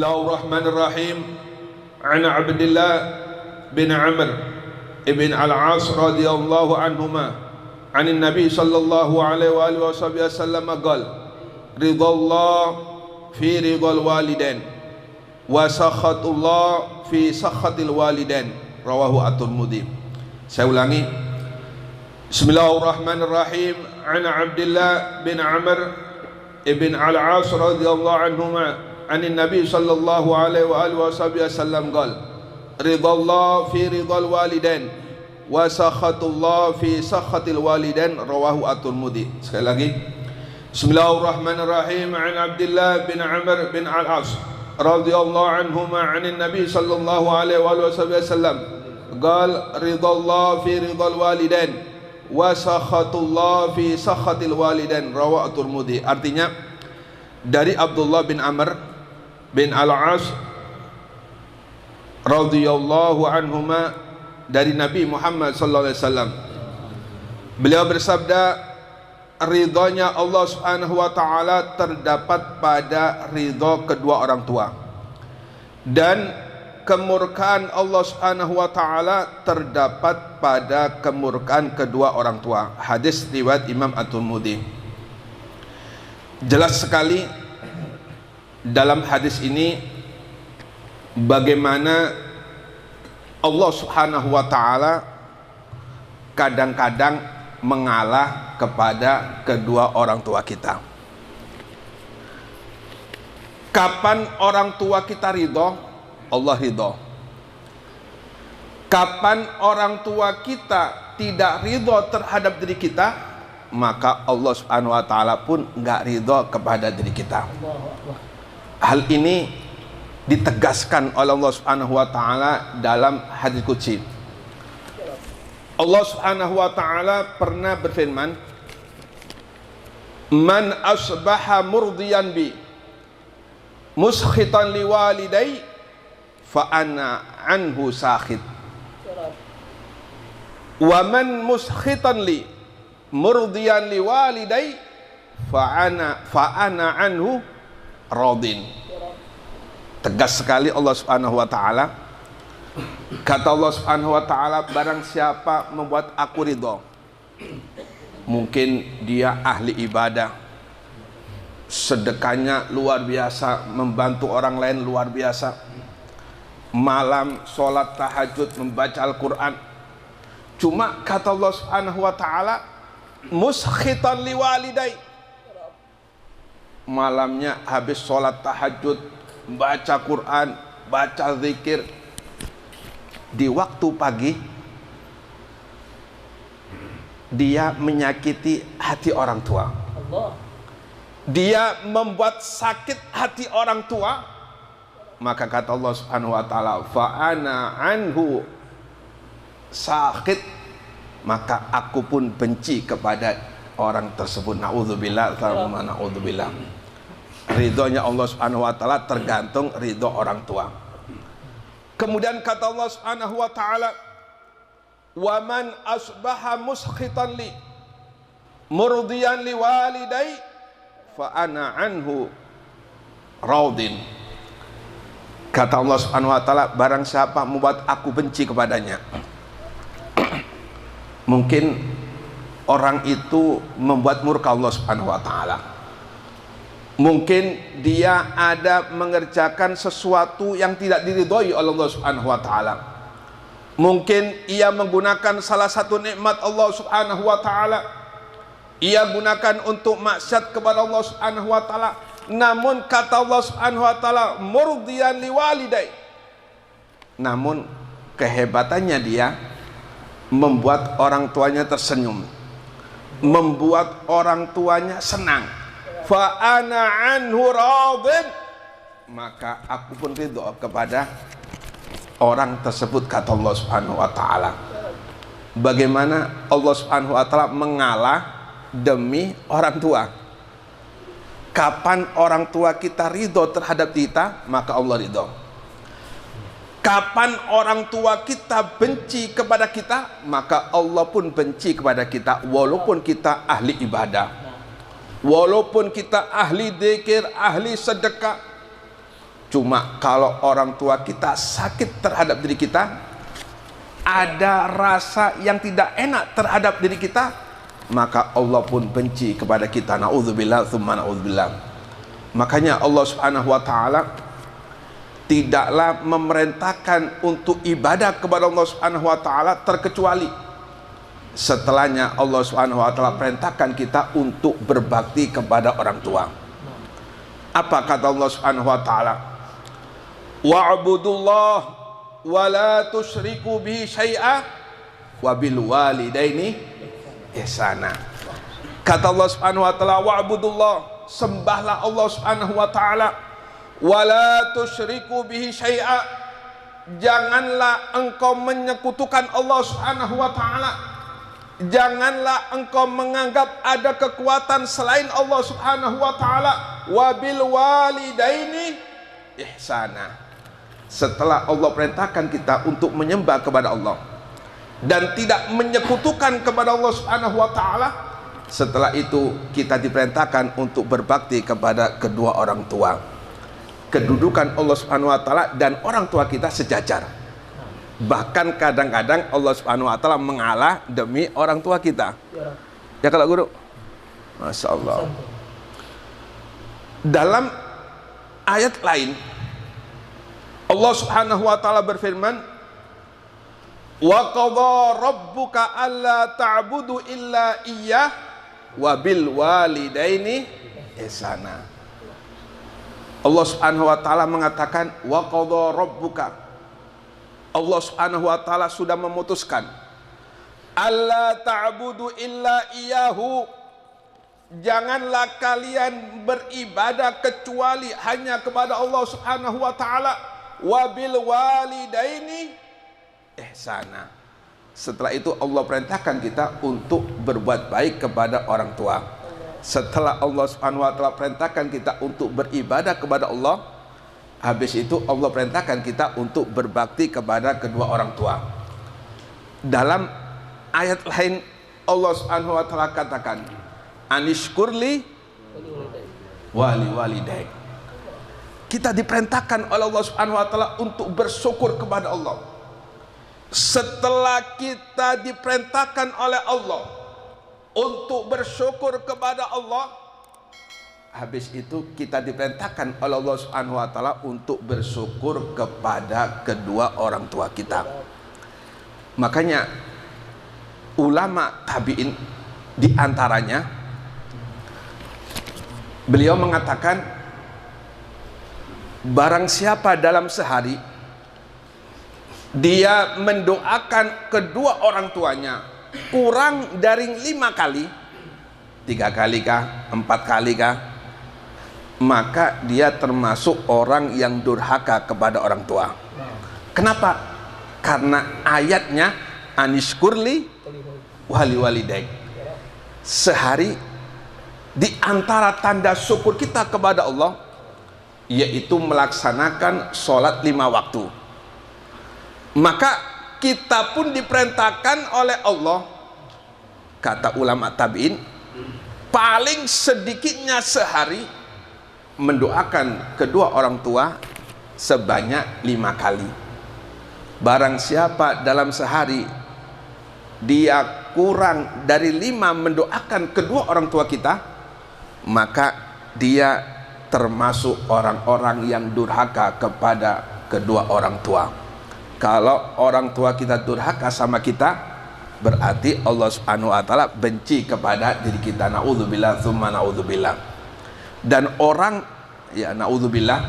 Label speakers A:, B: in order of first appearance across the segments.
A: Bismillahirrahmanirrahim. An Abdullah bin Amr ibn al-As radhiyallahu anhuma an Nabi sallallahu alaihi wasallam qala ridallah fi ridal walidain wa sakhatullah fi sakhatil walidain, rawahu at-Tirmidzi. Saya ulangi. Bismillahirrahmanirrahim. An Abdullah bin Amr ibn al-As radhiyallahu anhuma an Nabi sallallahu alaihi wasallam qala ridallah fi ridal walidain wa sakhatullah fi sakhatil walidain, rawahu at-Tirmidzi. Sekali lagi. Bismillahirrahmanirrahim. An Abdullah bin Amr bin al-As radhiyallahu anhuma an Nabi sallallahu alaihi wasallam qala ridallah fi ridal walidain wa sakhatullah fi sakhatil walidain, rawahu at-Tirmidzi. Artinya, dari Abdullah bin Amr bin al-As radhiyallahu anhuma, dari Nabi Muhammad sallallahu alaihi wasallam, beliau bersabda, ridhonya Allah Subhanahu wa taala terdapat pada ridho kedua orang tua, dan kemurkaan Allah Subhanahu wa taala terdapat pada kemurkaan kedua orang tua. Hadis riwayat Imam At-Tirmidzi. Jelas sekali dalam hadis ini bagaimana Allah Subhanahu wa taala kadang-kadang mengalah kepada kedua orang tua kita. Kapan orang tua kita ridho, Allah ridho. Kapan orang tua kita tidak ridho terhadap diri kita, maka Allah Subhanahu wa taala pun enggak ridho kepada diri kita. Hal ini ditegaskan oleh Allah Subhanahu wa taala dalam hadis qudsi. Allah Subhanahu wa taala pernah berfirman, "Man asbaha murdiyan bi muskhitan liwalidai fa ana anhu sakhit. Wa man muskhitan li murdiyan liwalidai fa ana anhu radin." Tegas sekali Allah Subhanahu wa taala. Kata Allah Subhanahu wa taala, barang siapa membuat aku ridho, mungkin dia ahli ibadah, sedekahnya luar biasa, membantu orang lain luar biasa, malam sholat tahajud, membaca Al-Quran, cuma kata Allah Subhanahu wa taala, muskhitan liwalidai, malamnya habis sholat tahajud, baca Quran, baca zikir, di waktu pagi dia menyakiti hati orang tua, dia membuat sakit hati orang tua, maka kata Allah Subhanahu wa taala, fa ana anhu sakit, maka aku pun benci kepada orang tersebut. Naudzubillah, naudzubillah. Ridhonya Allah Subhanahu wa taala tergantung ridho orang tua. Kemudian kata Allah Subhanahu wa taala, wa man asbaha muskhitan li murdiyan li walidai fa ana anhu radin. Kata Allah Subhanahu wa taala, barang siapa membuat aku benci kepadanya, mungkin orang itu membuat murka Allah Subhanahu wa taala. Mungkin dia ada mengerjakan sesuatu yang tidak diridhoi oleh Allah Subhanahu wa taala. Mungkin ia menggunakan salah satu nikmat Allah Subhanahu wa taala, ia gunakan untuk maksiat kepada Allah Subhanahu wa taala. Namun kata Allah Subhanahu wa taala, murdiyan liwalidai, namun kehebatannya dia membuat orang tuanya tersenyum, membuat orang tuanya senang. Fa ana anhu radin, maka aku pun ridho kepada orang tersebut, kata Allah Subhanahu wa taala. Bagaimana Allah Subhanahu wa taala mengalah demi orang tua. Kapan orang tua kita ridho terhadap kita, maka Allah ridho. Kapan orang tua kita benci kepada kita, maka Allah pun benci kepada kita, walaupun kita ahli ibadah, walaupun kita ahli dzikir, ahli sedekah. Cuma kalau orang tua kita sakit terhadap diri kita, ada rasa yang tidak enak terhadap diri kita, maka Allah pun benci kepada kita. Na'udzubillah tsumma na'udzubillah. Makanya Allah Subhanahu wa taala tidaklah memerintahkan untuk ibadah kepada Allah Subhanahu wa taala terkecuali setelahnya Allah Subhanahu wa taala perintahkan kita untuk berbakti kepada orang tua. Apa kata Allah Subhanahu wa taala? Wa'budullah wa la tusyriku bihi syai'a wa bil walidaini ihsana. Kata Allah Subhanahu wa taala, wa'budullah, sembahlah Allah Subhanahu wa taala, wa la tusyriku bihi syai'a, janganlah engkau menyekutukan Allah Subhanahu wa taala, janganlah engkau menganggap ada kekuatan selain Allah Subhanahu wa taala, wa bil walidaini ihsana. Setelah Allah perintahkan kita untuk menyembah kepada Allah dan tidak menyekutukan kepada Allah Subhanahu wa taala, setelah itu kita diperintahkan untuk berbakti kepada kedua orang tua. Kedudukan Allah Subhanahu wa taala dan orang tua kita sejajar. Bahkan kadang-kadang Allah Subhanahu wa taala mengalah demi orang tua kita. Ya kalau guru? Masya Allah. Dalam ayat lain Allah Subhanahu wa taala berfirman, wa qadha rabbuka alla ta'budu illa iyyah wa bil walidaini ihsana. Allah Subhanahu wa taala mengatakan, wa qadha rabbuka, Allah Subhanahu wa taala sudah memutuskan, alla ta'budu illa iyyahu, janganlah kalian beribadah kecuali hanya kepada Allah Subhanahu wa taala, wa bil walidaini ihsana. Setelah itu Allah perintahkan kita untuk berbuat baik kepada orang tua. Setelah Allah Subhanahu wa taala perintahkan kita untuk beribadah kepada Allah, habis itu Allah perintahkan kita untuk berbakti kepada kedua orang tua. Dalam ayat lain Allah Subhanahu wa taala katakan, anishkurli wali walidaik. Kita diperintahkan oleh Allah Subhanahu wa taala untuk bersyukur kepada Allah. Setelah kita diperintahkan oleh Allah untuk bersyukur kepada Allah, habis itu kita diperintahkan oleh Allah Subhanahu wa taala untuk bersyukur kepada kedua orang tua kita. Makanya ulama tabi'in di antaranya beliau mengatakan, barang siapa dalam sehari dia mendoakan kedua orang tuanya kurang dari 5 kali, 3 kali kah, 4 kali kah, maka dia termasuk orang yang durhaka kepada orang tua. Kenapa? Karena ayatnya anishkurli wali walidaik. Sehari di antara tanda syukur kita kepada Allah yaitu melaksanakan sholat 5 waktu. Maka kita pun diperintahkan oleh Allah, kata ulama tabi'in, paling sedikitnya sehari mendoakan kedua orang tua sebanyak 5 kali. Barang siapa dalam sehari dia kurang dari 5 mendoakan kedua orang tua kita, maka dia termasuk orang-orang yang durhaka kepada kedua orang tua. Kalau orang tua kita durhaka sama kita, berarti Allah Subhanahu wa taala benci kepada diri kita. Na'udzubillah tsumma na'udzubillah. Dan orang, ya na'udzubillah,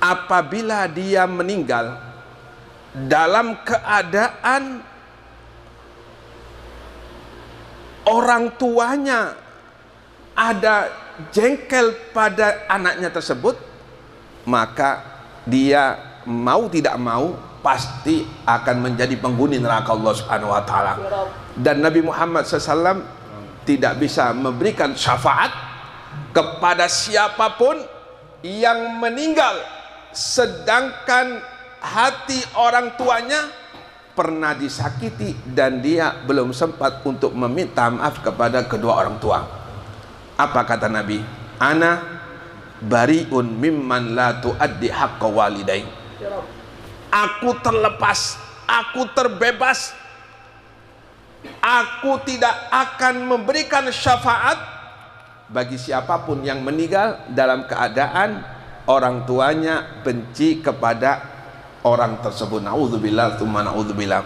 A: apabila dia meninggal dalam keadaan orang tuanya ada jengkel pada anaknya tersebut, maka dia mau tidak mau pasti akan menjadi penghuni neraka Allah Subhanahu wa taala. Dan Nabi Muhammad SAW tidak bisa memberikan syafaat kepada siapapun yang meninggal sedangkan hati orang tuanya pernah disakiti dan dia belum sempat untuk meminta maaf kepada kedua orang tua. Apa kata Nabi? Ana bariun mimman la tuaddi haqqa walidain. Aku terlepas, aku terbebas, aku tidak akan memberikan syafaat bagi siapapun yang meninggal dalam keadaan orang tuanya benci kepada orang tersebut. Naudzubillah tsumma naudzubillah.